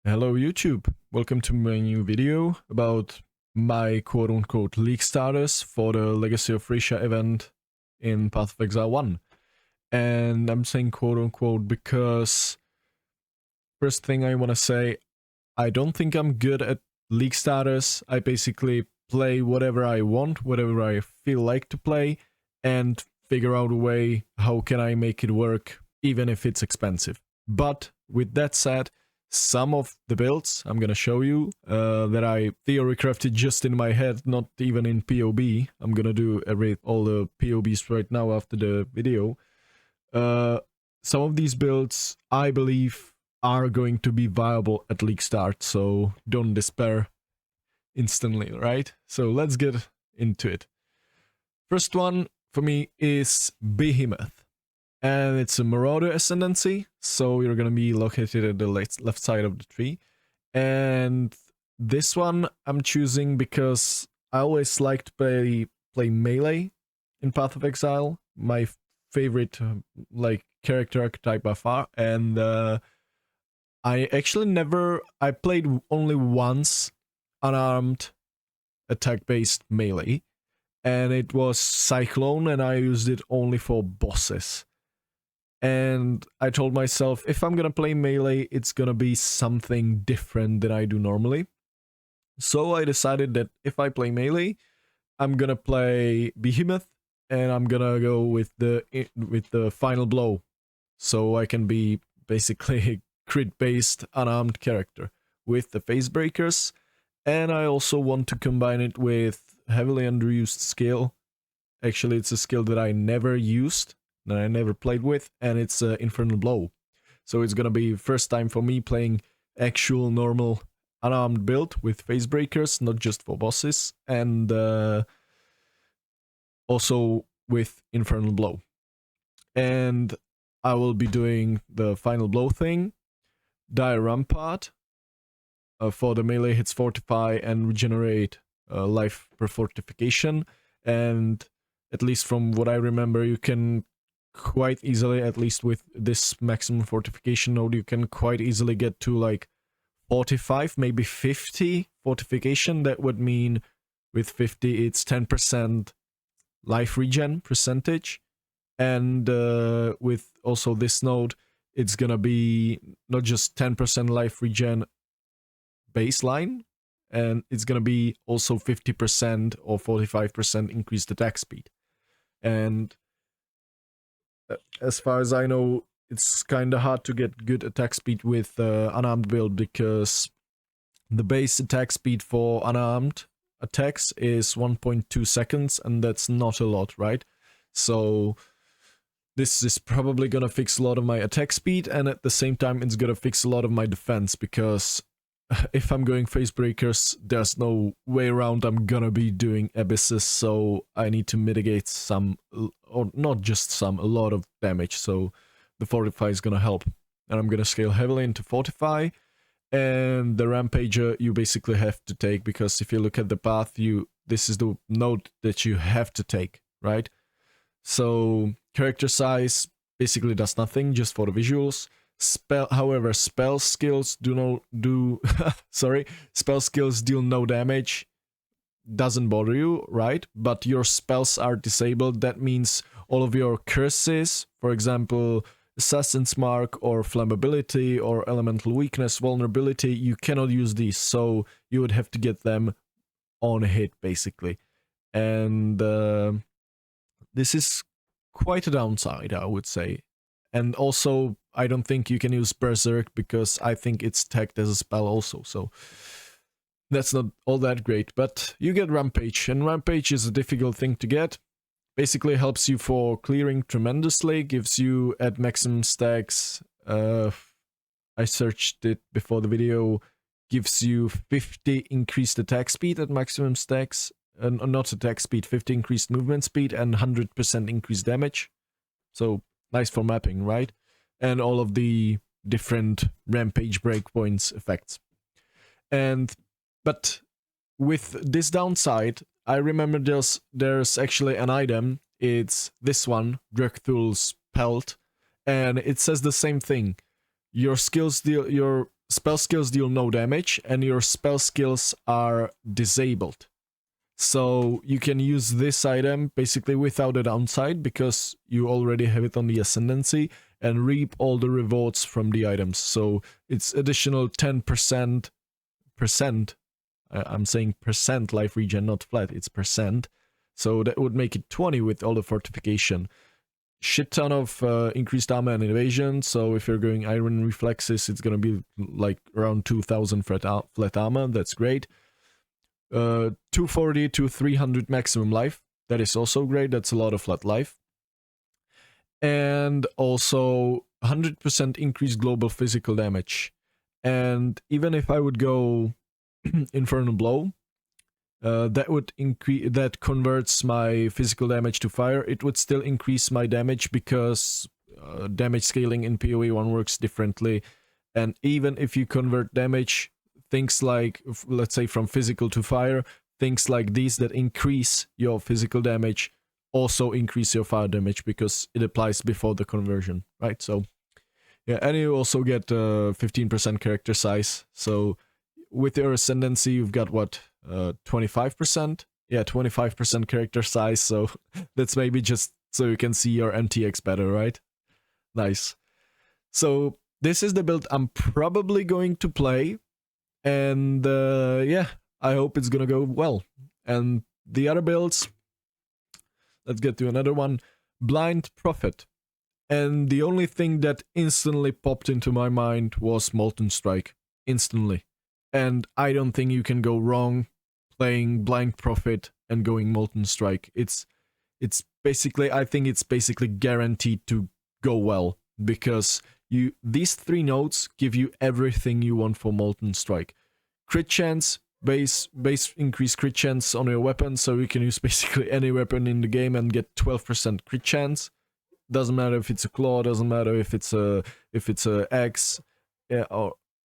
Hello YouTube, welcome to my new video about my quote-unquote league status for the Legacy of Phrecia event in Path of Exile 1. And I'm saying quote-unquote because first thing I want to say, I don't think I'm good at league status. I basically play whatever I want, whatever I feel like to play, and figure out a way how can I make it work even if it's expensive. But with that said, some of the builds I'm gonna show you that I theory crafted just in my head, not even in POB. I'm gonna do all the POBs right now after the video. Some of these builds I believe are going to be viable at league start, so don't despair instantly, right? So let's get into it. First one for me is Behemoth. And it's a Marauder Ascendancy, so you're gonna be located at the left side of the tree. And this one I'm choosing because I always like to play melee in Path of Exile, my favorite character archetype by far. And I played only once unarmed attack-based melee, and it was Cyclone, and I used it only for bosses. And I told myself, if I'm gonna play melee, it's gonna be something different than I do normally. So I decided that if I play melee, I'm gonna play Behemoth, and I'm gonna go with the final blow, so I can be basically a crit-based unarmed character with the face breakers. And I also want to combine it with heavily underused skill. Actually, it's a skill that I never used, that I never played with, and it's Infernal Blow. So it's gonna be first time for me playing actual normal unarmed build with face breakers, not just for bosses, and also with Infernal Blow. And I will be doing the final blow thing, Dire Rampart, for the melee hits fortify and regenerate life per fortification, and at least from what I remember, you can quite easily, at least with this maximum fortification node, you can quite easily get to like 45, maybe 50 fortification. That would mean with 50 it's 10% life regen percentage, and with also this node it's gonna be not just 10% life regen baseline, and it's gonna be also 50% or 45% increased attack speed. And as far as I know, it's kind of hard to get good attack speed with unarmed build, because the base attack speed for unarmed attacks is 1.2 seconds, and that's not a lot, right? So this is probably gonna fix a lot of my attack speed, and at the same time it's gonna fix a lot of my defense, because if I'm going face breakers, there's no way around, I'm gonna be doing abysses, so I need to mitigate some, or not just some, a lot of damage, so the fortify is gonna help. And I'm gonna scale heavily into fortify, and the rampager you basically have to take, because if you look at the path, this is the node that you have to take, right? So character size basically does nothing, just for the visuals. However, spell skills spell skills deal no damage. Doesn't bother you, right? But your spells are disabled. That means all of your curses, for example, Assassin's Mark or Flammability or Elemental Weakness, Vulnerability, you cannot use these, so you would have to get them on a hit, basically. And this is quite a downside, I would say. And also, I don't think you can use Berserk, because I think it's tagged as a spell also, so that's not all that great. But you get Rampage, and Rampage is a difficult thing to get. Basically helps you for clearing tremendously, gives you at maximum stacks, I searched it before the video, gives you 50 increased attack speed at maximum stacks, not attack speed, 50 increased movement speed, and 100% increased damage. So nice for mapping, right? And all of the different rampage breakpoints effects. But with this downside, I remember there's actually an item. It's this one, Drekthul's Pelt, and it says the same thing. Your spell skills deal no damage, and your spell skills are disabled. So you can use this item basically without a downside, because you already have it on the Ascendancy, and reap all the rewards from the items. So it's additional 10%, I'm saying percent life regen, not flat, it's percent. So that would make it 20 with all the fortification. Shit ton of increased armor and evasion, so if you're going iron reflexes, it's gonna be like around 2000 flat armor, that's great. 240 to 300 maximum life, that is also great, that's a lot of flat life. And also 100% increased global physical damage. And even if I would go Infernal Blow, that converts my physical damage to fire. It would still increase my damage because damage scaling in PoE 1 works differently. And even if you convert damage, things like, let's say from physical to fire, things like these that increase your physical damage also increase your fire damage because it applies before the conversion, right? So yeah, and you also get 15% character size. So with your Ascendancy, you've got what, 25%? Yeah, 25% character size, so that's maybe just so you can see your MTX better, right? Nice. So this is the build I'm probably going to play, and yeah, I hope it's gonna go well. And the other builds, let's get to another one. Blind Prophet. And the only thing that instantly popped into my mind was Molten Strike. Instantly. And I don't think you can go wrong playing Blind Prophet and going Molten Strike. It's basically, I think it's basically guaranteed to go well, because these 3 nodes give you everything you want for Molten Strike. Crit chance, base increase crit chance on your weapon, so you can use basically any weapon in the game and get 12% crit chance. Doesn't matter if it's a claw, doesn't matter if it's a axe, yeah,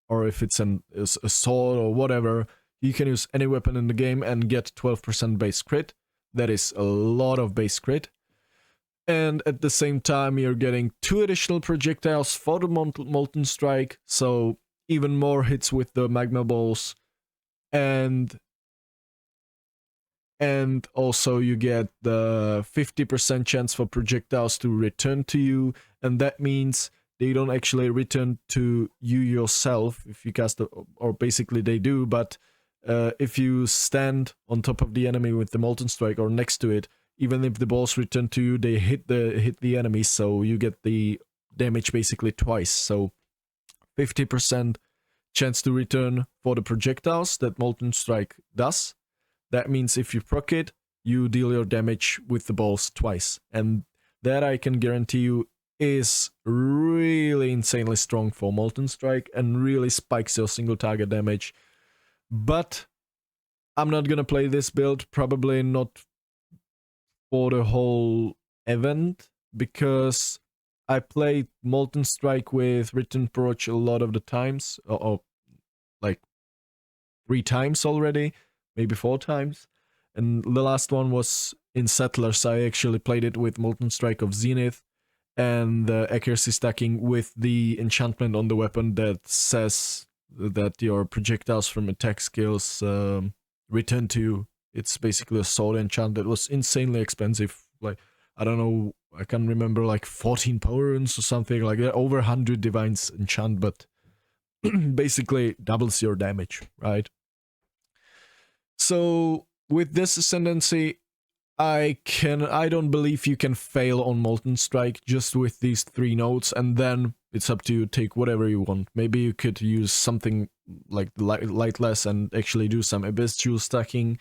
or if it's a sword or whatever. You can use any weapon in the game and get 12% base crit. That is a lot of base crit. And at the same time, you're getting 2 additional projectiles for the Molten Strike, so even more hits with the magma balls. And also you get the 50% chance for projectiles to return to you, and that means they don't actually return to you yourself if you cast or basically they do, but if you stand on top of the enemy with the Molten Strike or next to it, even if the balls return to you, they hit the enemy, so you get the damage basically twice. So 50% chance to return for the projectiles that Molten Strike does. That means if you proc it, you deal your damage with the balls twice. And that I can guarantee you is really insanely strong for Molten Strike and really spikes your single target damage. But I'm not gonna play this build, probably not for the whole event, because I played Molten Strike with Return Approach a lot of the times, or like 3 times already, maybe 4 times. And the last one was in Settlers. I actually played it with Molten Strike of Zenith and the accuracy stacking with the enchantment on the weapon that says that your projectiles from attack skills return to you. It's basically a sword enchant that was insanely expensive. Like, I don't know, I can't remember, like 14 power runes or something like that. Over 100 divines enchant, but basically doubles your damage, right? So with this Ascendancy, I don't believe you can fail on Molten Strike just with these 3 nodes, and then it's up to you, take whatever you want. Maybe you could use something like Lightless and actually do some Abyss Jewel stacking,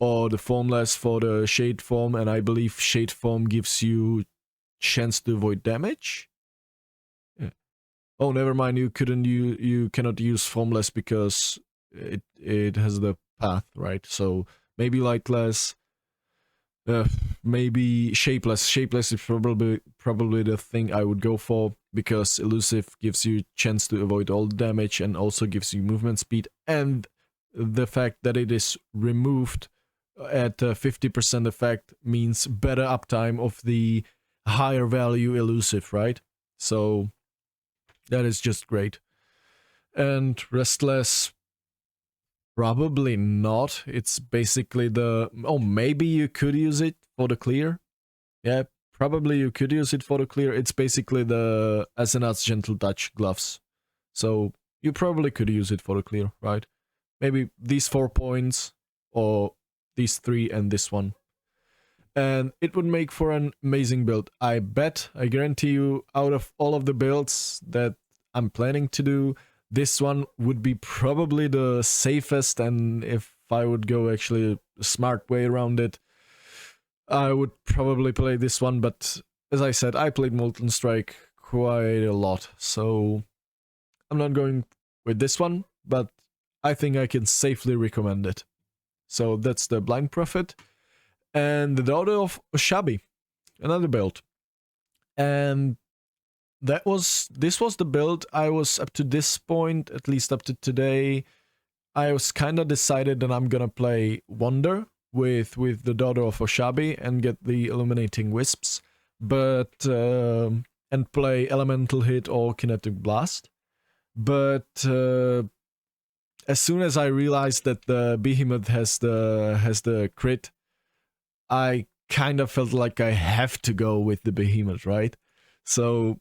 or the Formless for the Shade Form, and I believe Shade Form gives you chance to avoid damage? Yeah. Oh, never mind, you cannot use Formless because it has the path, right? So maybe Lightless, maybe Shapeless. Shapeless is probably the thing I would go for, because Elusive gives you chance to avoid all the damage and also gives you movement speed, and the fact that it is removed at 50% effect means better uptime of the higher value Elusive, right? So that is just great. And Restless, probably not. It's basically the... Oh, maybe you could use it for the clear. Yeah, probably you could use it for the clear. It's basically the Asenat's Gentle Touch gloves. So you probably could use it for the clear, right? Maybe these 4 points, or these 3 and this one. And it would make for an amazing build. I guarantee you, out of all of the builds that I'm planning to do, this one would be probably the safest, and if I would go actually a smart way around it, I would probably play this one. But as I said, I played Molten Strike quite a lot, so I'm not going with this one, but I think I can safely recommend it. So that's the Blind Prophet. And the Daughter of Oshabi, another build. And this was the build I was up to this point, at least up to today. I was kind of decided that I'm gonna play Wonder with the Daughter of Oshabi and get the Illuminating Wisps, but and play Elemental Hit or Kinetic Blast. But as soon as I realized that the Behemoth has the crit, I kind of felt like I have to go with the Behemoth, right? So,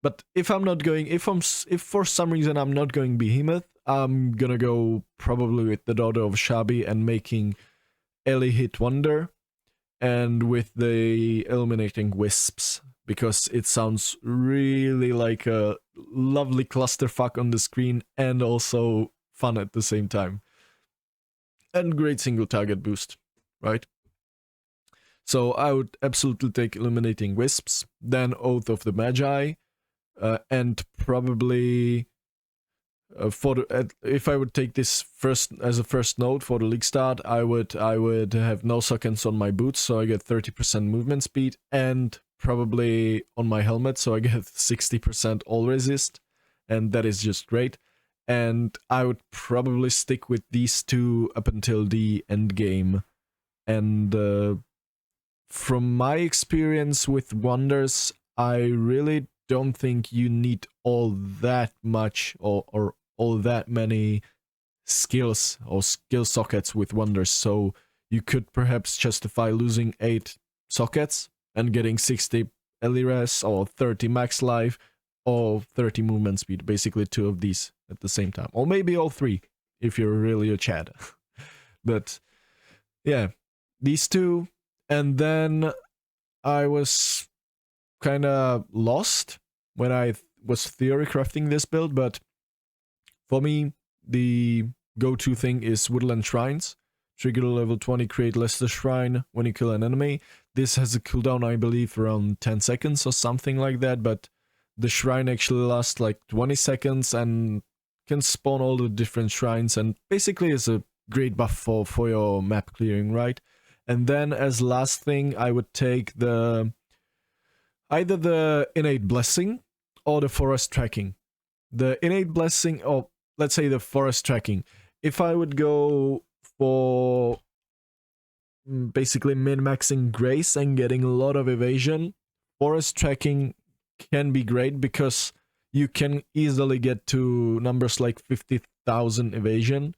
but if for some reason I'm not going Behemoth, I'm gonna go probably with the Daughter of Shabi and making Ellie hit Wonder, and with the Illuminating Wisps, because it sounds really like a lovely clusterfuck on the screen and also fun at the same time. And great single target boost, right? So I would absolutely take Illuminating Wisps, then Oath of the Magi, and probably if I would take this as a first note for the league start, I would have no seconds on my boots, so I get 30% movement speed, and probably on my helmet, so I get 60% all resist, and that is just great. And I would probably stick with these two up until the end game. And from my experience with Wonders, I really don't think you need all that much or all that many skills or skill sockets with Wonders, so you could perhaps justify losing 8 sockets and getting 60 LRS or 30 max life or 30 movement speed, basically 2 of these at the same time, or maybe all 3 if you're really a Chad. But yeah, these 2. And then I was kind of lost when I was theory crafting this build, but for me, the go-to thing is Woodland Shrines. Trigger level 20, create Lesser Shrine when you kill an enemy. This has a cooldown, I believe, around 10 seconds or something like that, but the shrine actually lasts like 20 seconds and can spawn all the different shrines, and basically is a great buff for your map clearing, right? And then as last thing, I would take either the Innate Blessing or the Forest Tracking. The Innate Blessing, or let's say the Forest Tracking. If I would go for basically min-maxing Grace and getting a lot of evasion, Forest Tracking can be great because you can easily get to numbers like 50,000 evasion,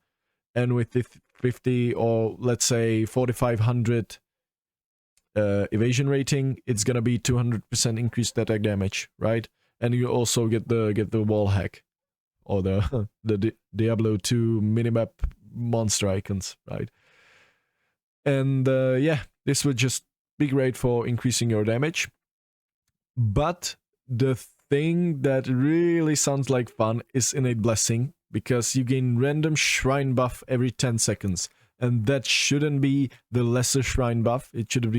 and with the 50 or let's say 4,500 evasion rating, it's gonna be 200% increased attack damage, right? And you also get the wall hack or the Diablo 2 minimap monster icons, right? And yeah, this would just be great for increasing your damage. But the thing that really sounds like fun is Innate Blessing, because you gain random shrine buff every 10 seconds. And that shouldn't be the lesser shrine buff. It should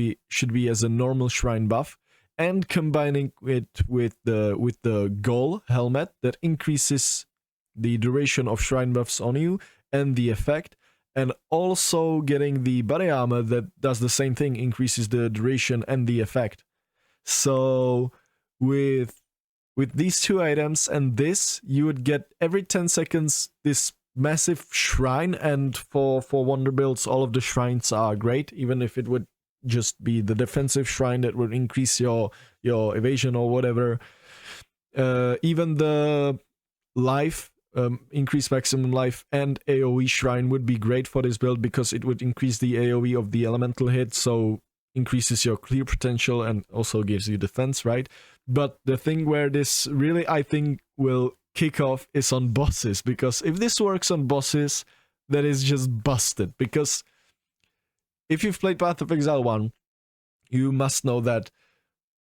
be as a normal shrine buff. And combining it with the Goal helmet that increases the duration of shrine buffs on you and the effect. And also getting the body armor that does the same thing, increases the duration and the effect. So with these 2 items and this, you would get every 10 seconds this massive shrine, and for wonder builds, all of the shrines are great, even if it would just be the defensive shrine that would increase your evasion or whatever. Even the life increase maximum life and AoE shrine would be great for this build because it would increase the AoE of the elemental hit, so increases your clear potential and also gives you defense, right? But the thing where this really, I think, will kick off is on bosses, because if this works on bosses, that is just busted. Because if you've played Path of Exile 1, you must know that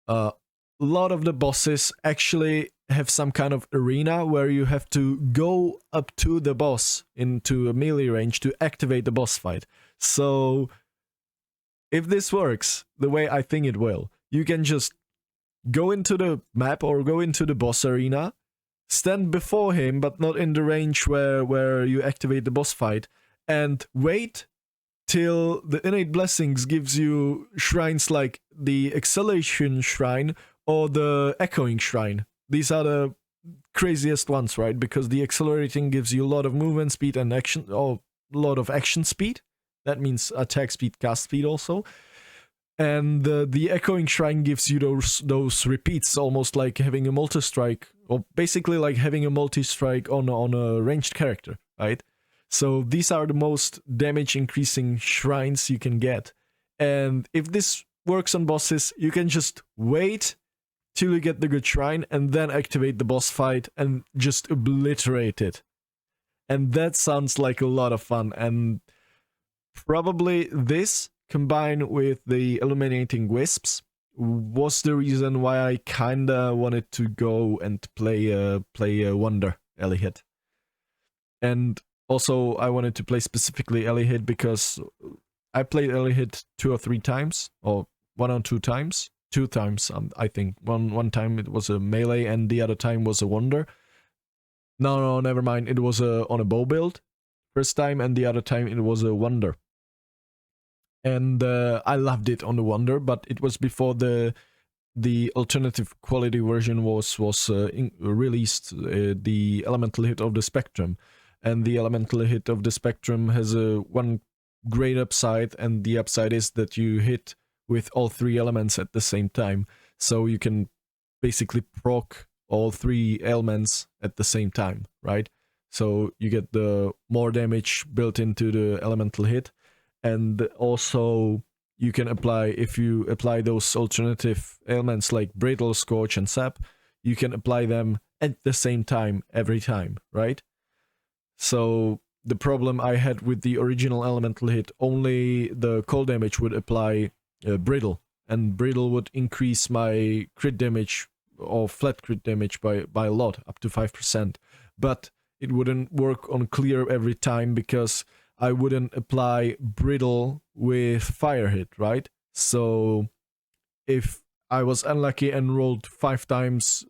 a lot of the bosses actually have some kind of arena where you have to go up to the boss into a melee range to activate the boss fight. So if this works the way I think it will, you can just go into the map or go into the boss arena, stand before him but not in the range where you activate the boss fight, and wait till the innate blessings gives you shrines like the acceleration shrine or the echoing shrine. These are the craziest ones, right? Because the accelerating gives you a lot of movement speed and action, or a lot of action speed. That means attack speed, cast speed also. And the echoing shrine gives you those repeats, almost like having a multi-strike, or basically like having a multi-strike on a ranged character, right? So these are the most damage increasing shrines you can get. And if this works on bosses, you can just wait till you get the good shrine and then activate the boss fight and just obliterate it. And that sounds like a lot of fun. And probably this, combined with the Illuminating Wisps, was the reason why I kinda wanted to go and play a Wonder Elihit. And also I wanted to play specifically Elihit because I played Elihit 2 or 3 times, or 1 or 2 times. 2 times, I think. One time it was a melee and the other time was a Wonder. No, never mind. It was on a bow build first time, and the other time it was a Wonder. And I loved it on the Wonder, but it was before the alternative quality version was released, the elemental hit of the Spectrum. And the elemental hit of the Spectrum has one great upside, and the upside is that you hit with all 3 elements at the same time. So you can basically proc all 3 elements at the same time, right? So you get the more damage built into the elemental hit. And also you can apply, if you apply those alternative elements like Brittle, Scorch, and Sap, you can apply them at the same time every time, right? So the problem I had with the original elemental hit, only the cold damage would apply Brittle, and Brittle would increase my crit damage or flat crit damage by a lot, up to 5%. But it wouldn't work on clear every time because I wouldn't apply Brittle with fire hit, right? So if I was unlucky and rolled 5 times,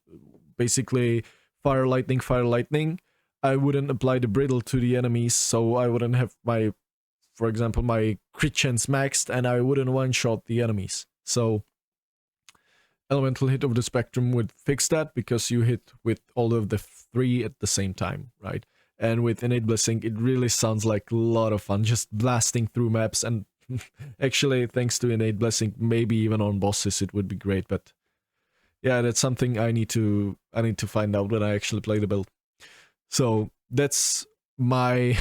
basically fire, lightning, I wouldn't apply the Brittle to the enemies, so I wouldn't have my, for example, my crit chance maxed, and I wouldn't one-shot the enemies. So elemental hit of the Spectrum would fix that, because you hit with all of the 3 at the same time, right? And with Innate Blessing, it really sounds like a lot of fun, just blasting through maps. And actually, thanks to Innate Blessing, maybe even on bosses it would be great. But yeah, that's something I need to find out when I actually play the build. So that's my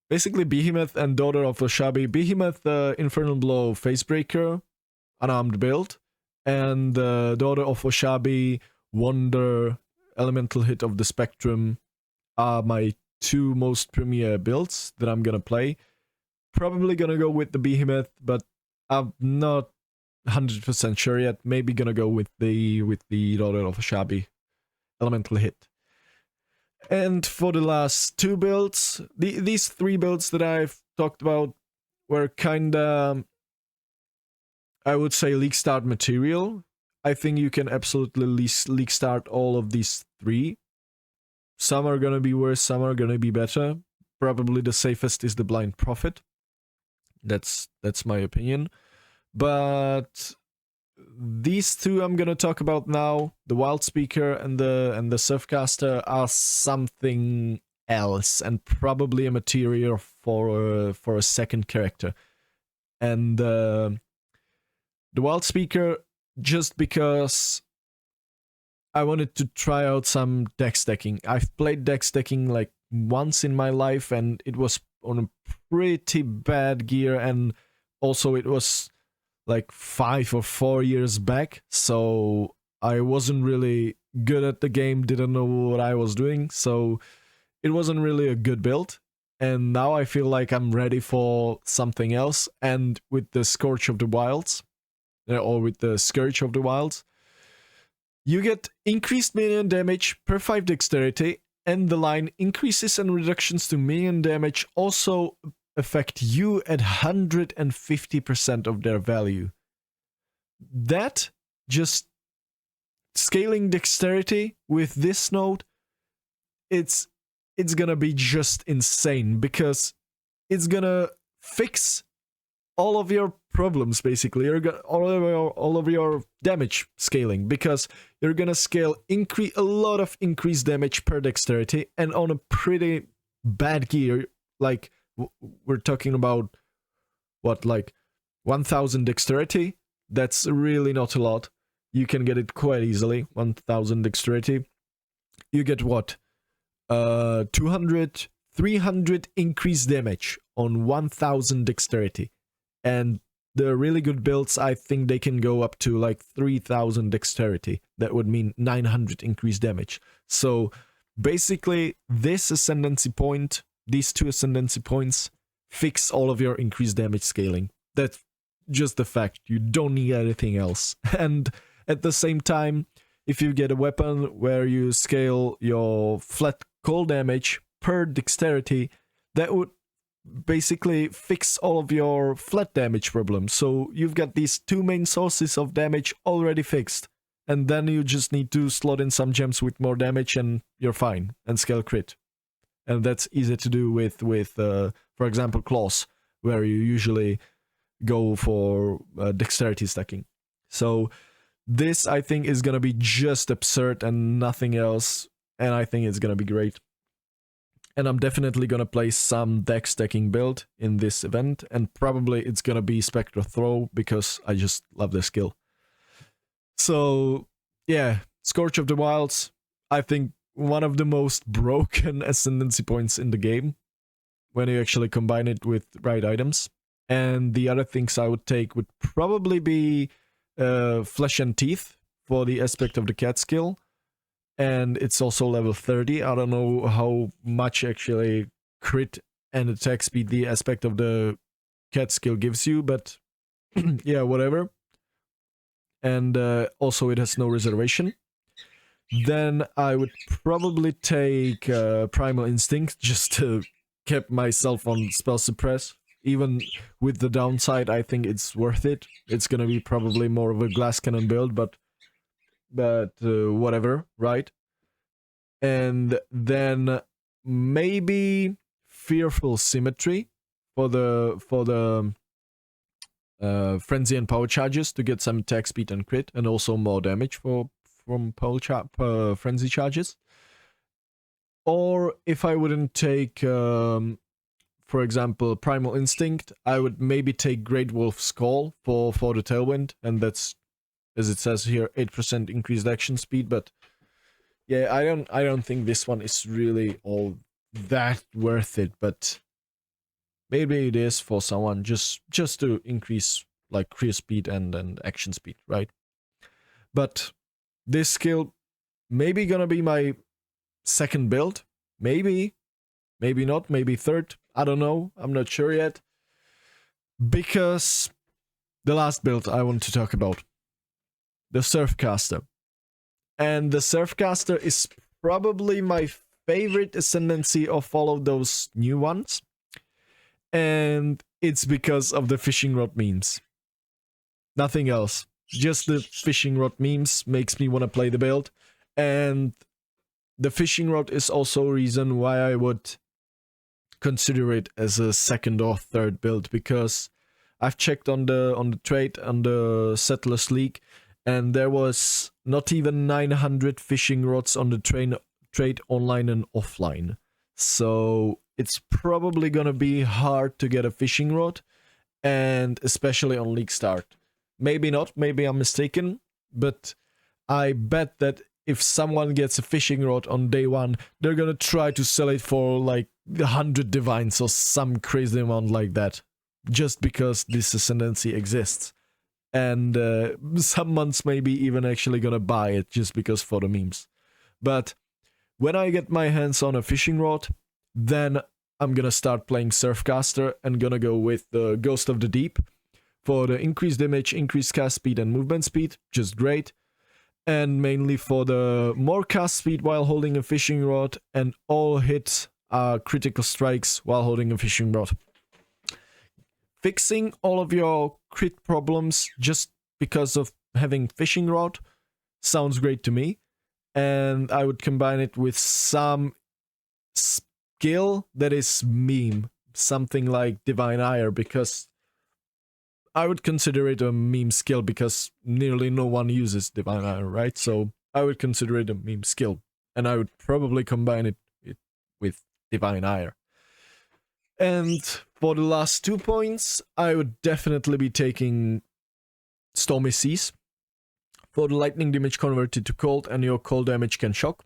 basically Behemoth and Daughter of Oshabi. Behemoth, Infernal Blow, Facebreaker, Unarmed build, and Daughter of Oshabi, Wonder, Elemental Hit of the Spectrum are my 2 most premier builds that I'm gonna play. Probably gonna go with the Behemoth, but I'm not 100% sure yet. Maybe gonna go with the Daughter of Oshabi Elemental Hit. And for the last 2 builds, these 3 builds that I've talked about were kinda, I would say, league start material. I think you can absolutely league start all of these 3. Some are gonna be worse, some are gonna be better. Probably the safest is the Blind Prophet. That's my opinion. But these 2 I'm gonna talk about now, the Wildspeaker and the Surfcaster, are something else, and probably a material for a second character. And the Wildspeaker, just because I wanted to try out some deck stacking. I've played deck stacking like once in my life, and it was on a pretty bad gear, and also it was like 5 or 4 years back, so I wasn't really good at the game, didn't know what I was doing, so it wasn't really a good build. And now I feel like I'm ready for something else, and with the Scourge of the Wilds, or with the Scourge of the Wilds, you get increased minion damage per 5 dexterity, and the line increases and reductions to minion damage also affect you at 150% of their value. That, just scaling dexterity with this node, it's gonna be just insane, because it's gonna fix all of your problems, basically. All of your damage scaling, because you're gonna scale a lot of increased damage per dexterity, and on a pretty bad gear, like we're talking about what, like 1000 dexterity. That's really not a lot. You can get it quite easily. 1000 dexterity. You get what? 200, 300 increased damage on 1000 dexterity. And the really good builds, I think they can go up to like 3000 dexterity. That would mean 900 increased damage. So basically, this ascendancy point, these 2 ascendancy points, fix all of your increased damage scaling. That's just the fact. You don't need anything else. And at the same time, if you get a weapon where you scale your flat cold damage per dexterity, that would basically fix all of your flat damage problems. So you've got these 2 main sources of damage already fixed, and then you just need to slot in some gems with more damage and you're fine, and scale crit. And that's easy to do with for example, claws, where you usually go for dexterity stacking. So this, I think, is gonna be just absurd and nothing else, and I think it's gonna be great. And I'm definitely gonna play some deck stacking build in this event, and probably it's gonna be Spectral Throw, because I just love the skill. So yeah, Scourge of the Wilds, I think one of the most broken ascendancy points in the game, when you actually combine it with right items. And the other things I would take would probably be Flesh and Teeth for the aspect of the cat skill. And it's also level 30. I don't know how much actually crit and attack speed the aspect of the cat skill gives you, but yeah, whatever. And also it has no reservation. Then I would probably take Primal Instinct, just to keep myself on spell suppress. Even with the downside, I think it's worth it. It's gonna be probably more of a glass cannon build, but whatever, right? And then maybe Fearful Symmetry for the frenzy and power charges to get some attack speed and crit, and also more damage from frenzy charges. Or if I wouldn't take for example, Primal Instinct, I would maybe take Great Wolf's Call for the Tailwind, and that's, as it says here, 8% increased action speed. But yeah, I don't think this one is really all that worth it. But maybe it is for someone just to increase like clear speed and action speed, right? But this skill maybe gonna be my second build, maybe not, maybe third. I don't know. I'm not sure yet. Because the last build I want to talk about, the Surfcaster. And the Surfcaster is probably my favorite ascendancy of all of those new ones. And it's because of the fishing rod memes. Nothing else. Just the fishing rod memes makes me want to play the build. And the fishing rod is also a reason why I would consider it as a second or third build, because I've checked on the trade on the Settlers League, and there was not even 900 fishing rods on the trade online and offline. So it's probably gonna be hard to get a fishing rod, and especially on League Start. Maybe not, maybe I'm mistaken, but I bet that if someone gets a fishing rod on day 1, they're gonna try to sell it for like 100 divines or some crazy amount like that, just because this ascendancy exists. And some months maybe even actually gonna buy it just because for the memes. But when I get my hands on a fishing rod, then I'm gonna start playing Surfcaster and gonna go with the Ghost of the Deep for the increased damage, increased cast speed and movement speed, just great. And mainly for the more cast speed while holding a fishing rod, and all hits are critical strikes while holding a fishing rod. Fixing all of your crit problems just because of having fishing rod sounds great to me. And I would combine it with some skill that is meme, something like Divine Ire, because I would consider it a meme skill because nearly no one uses Divine Ire, right? So I would consider it a meme skill, and I would probably combine it with Divine Ire. And for the last 2 points, I would definitely be taking Stormy Seas. For the lightning damage converted to cold, and your cold damage can shock.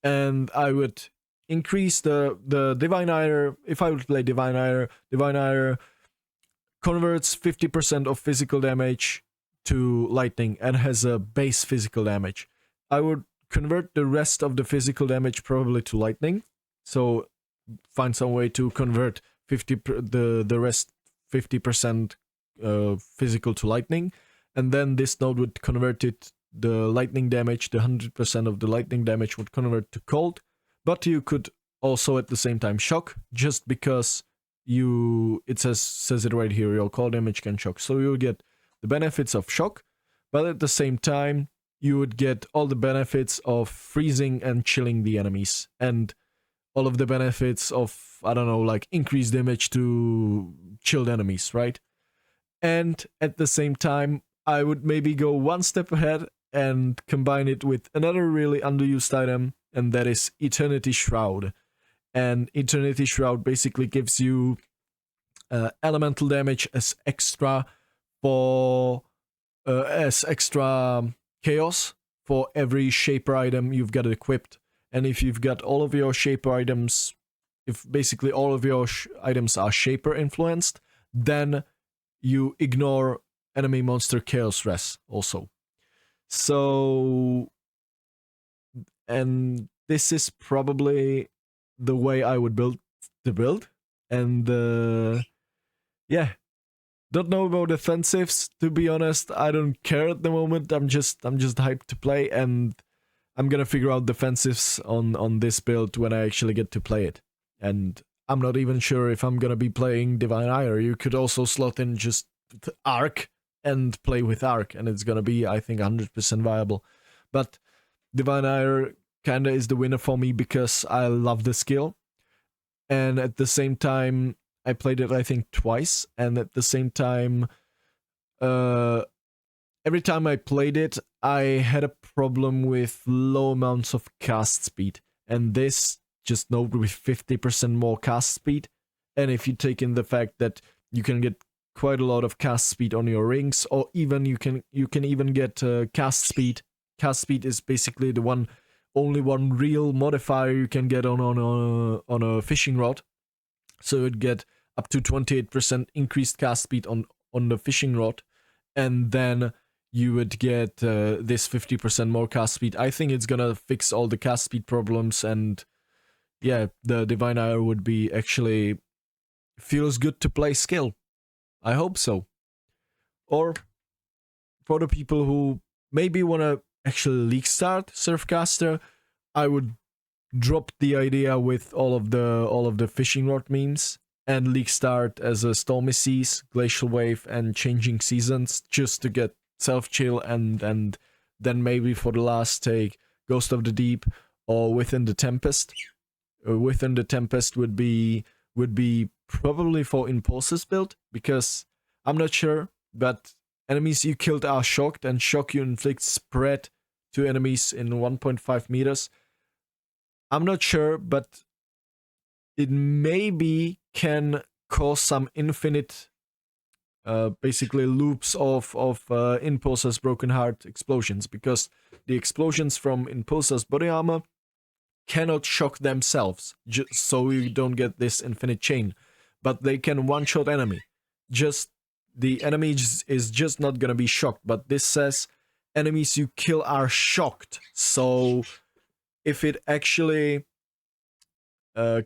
And I would increase the Divine Ire. If I would play Divine Ire converts 50% of physical damage to lightning and has a base physical damage. I would convert the rest of the physical damage probably to lightning. So find some way to convert the rest 50% physical to lightning. And then this node would convert it, the lightning damage, the 100% of the lightning damage would convert to cold. But you could also at the same time shock, just because it says it right here, your cold damage can shock. So you would get the benefits of shock, but at the same time you would get all the benefits of freezing and chilling the enemies, and all of the benefits of, I don't know, like increased damage to chilled enemies, right? And at the same time, I would maybe go one step ahead and combine it with another really underused item, and that is Eternity Shroud. And Eternity Shroud basically gives you elemental damage as extra chaos for every shaper item you've got equipped. And if you've got all of your shaper items, if basically all of your items are shaper influenced, then you ignore enemy monster chaos res also. So, and this is probably the way I would build the build. And yeah, don't know about offensives, to be honest. I don't care at the moment. I'm just hyped to play, and I'm gonna figure out defensives on this build when I actually get to play it. And I'm not even sure if I'm gonna be playing Divine Ire. You could also slot in just Arc and play with Arc, and it's gonna be, I think, 100% viable. But Divine Ire kinda is the winner for me because I love the skill. And at the same time, I played it, I think, twice, and at the same time, every time I played it, I had a problem with low amounts of cast speed, and this just node with 50% more cast speed. And if you take in the fact that you can get quite a lot of cast speed on your rings, or even you can even get cast speed. Cast speed is basically the only one real modifier you can get on a fishing rod. So you'd get up to 28% increased cast speed on the fishing rod, and then you would get this 50% more cast speed. I think it's gonna fix all the cast speed problems, and yeah, the Divine Ire would be actually feels good to play skill. I hope so. Or for the people who maybe wanna actually league start Surfcaster, I would drop the idea with all of the fishing rod memes and league start as a Stormy Seas, Glacial Wave, and Changing Seasons, just to get self-chill, and then maybe for the last take Ghost of the Deep or Within the Tempest. Within the Tempest would be probably for Impulses build, because I'm not sure, but enemies you killed are shocked, and shock you inflict spread to enemies in 1.5 meters. I'm not sure, but it maybe can cause some infinite basically loops of Impulsa's Broken Heart explosions, because the explosions from Impulsa's body armor cannot shock themselves, so you don't get this infinite chain, but they can one-shot enemy. Just the enemy is just not gonna be shocked, but this says enemies you kill are shocked. So if it actually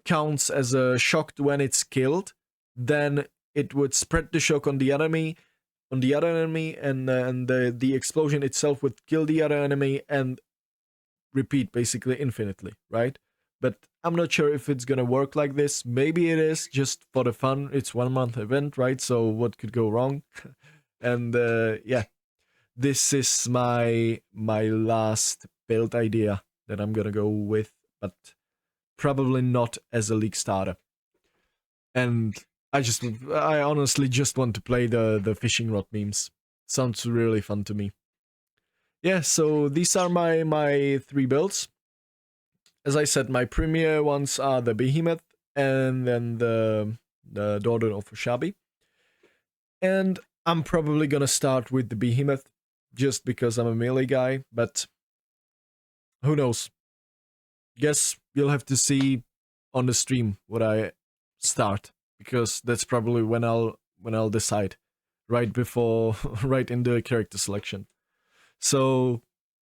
counts as a shocked when it's killed, then it would spread the shock on the enemy, and the explosion itself would kill the other enemy and repeat basically infinitely, right? But I'm not sure if it's gonna work like this. Maybe it is just for the fun. It's 1 month event, right? So what could go wrong? And yeah, this is my last build idea that I'm gonna go with, but probably not as a league starter. And I honestly just want to play the fishing rod memes. Sounds really fun to me. Yeah, so these are my 3 builds. As I said, my premier ones are the Behemoth and then the Daughter of Oshabi. And I'm probably gonna start with the Behemoth just because I'm a melee guy, but who knows? Guess you'll have to see on the stream what I start, because that's probably when I'll decide, right before right in the character selection. So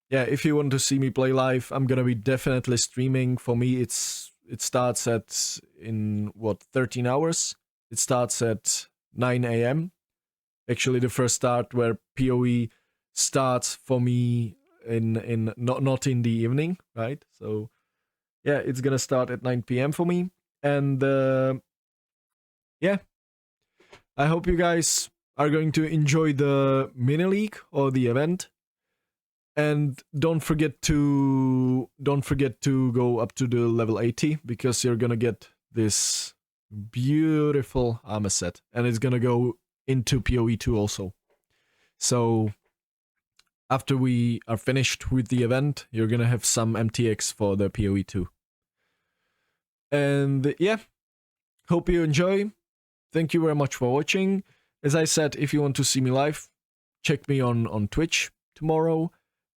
yeah, if you want to see me play live, I'm gonna be definitely streaming. For me, it starts at in 13 hours. It starts at 9 a.m. Actually, the first start where PoE starts for me in not in the evening, right? So yeah, it's gonna start at 9 p.m. for me, and yeah, I hope you guys are going to enjoy the mini league or the event. And don't forget to go up to the level 80, because you're gonna get this beautiful armor set, and it's gonna go into PoE 2 also. So after we are finished with the event, you're gonna have some MTX for the PoE 2. And yeah, hope you enjoy. Thank you very much for watching. As I said, if you want to see me live, check me on Twitch tomorrow.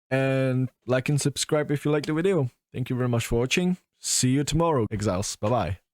And like and subscribe if you like the video. Thank you very much for watching. See you tomorrow, Exiles. Bye-bye.